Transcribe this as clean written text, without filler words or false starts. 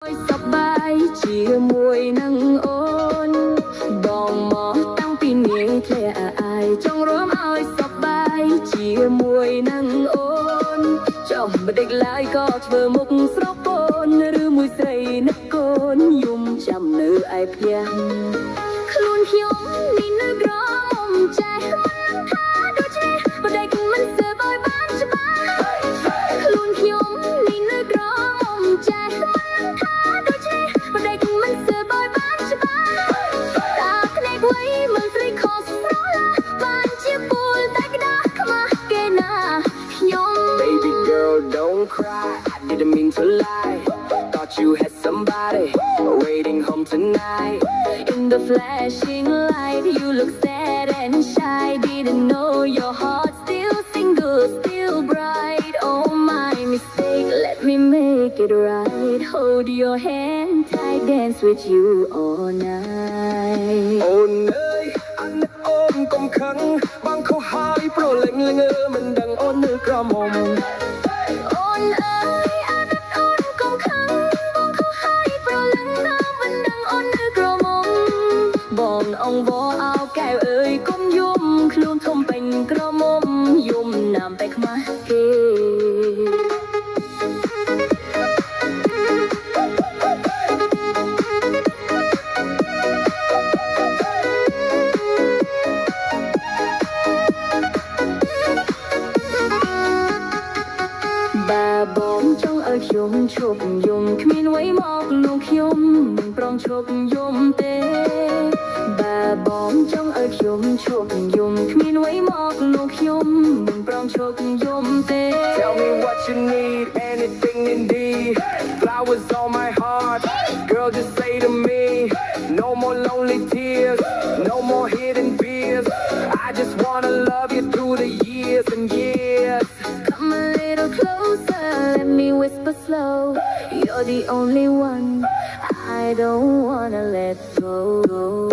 สบายជាមួយនឹងអូនបងមកតាំងពីនាងធ្លាអាយចង់រួមឲ្យសប្បាយជាមួយនឹងអូនចង់មិនដេកឡើយក៏ធ្វើមុខស្រពូនឬមួយស្រីនឹកកូនយំចាំនៅឯផ្ទះខ្លួនខ្ញុំនេះនៅក្រមុំចេះមិនថាដូចនេះបដិកមិនសើបឲ្យបានច្បាស់ខ្លួនខ្ញុំនេះនៅក្រមុំចេះមិនថាដូចនេះបដិកមិនសើបឲ្យបានច្បាស់តាភ្នែកវៃមិនស្រីខុសស្រឡាបានជាពូលតែក្តាស់ខ្មាស់គេណាខ្ញុំ Baby girl don't cry I didn't mean to lie Thought you had somebody waiting home tonight In the flashing light you look sad and shy Didn't know your heart still single still bright Oh my mistake let me make it right Hold your hand tight dance with you all night អូនអើយអាណិតអូនកុំខឹងបងខុសហើយប្រលឹងល្ងើមិនដឹងអូននៅក្រមុំអូនអើយអាណិតអូនកុំខឹងបងខុសហើយប្រលឹងណាមិនដឹងអូននៅក្រមុំបងអង្វរអោកែវអើយកុំយំខ្លួនធំពេញក្រមុំយំណាំតែខ្មាស់គេបាបងចង់ឲ្យខ្ញុំឈប់យំគ្មានអ្វីមកលោកខ្ញុំមិនព្រមឈប់យំទេបាបងចង់ឲ្យខ្ញុំឈប់យំគ្មានអ្វីមកលោកខ្ញុំមិនព្រមឈប់យំទេ Tell me what you need anything indeed Flowers on my heart Girl just say to me No more lonely tears No more hidden fears I just wanna love you through the years and years Come a little closer, let me whisper slow. You're the only one I don't wanna let go.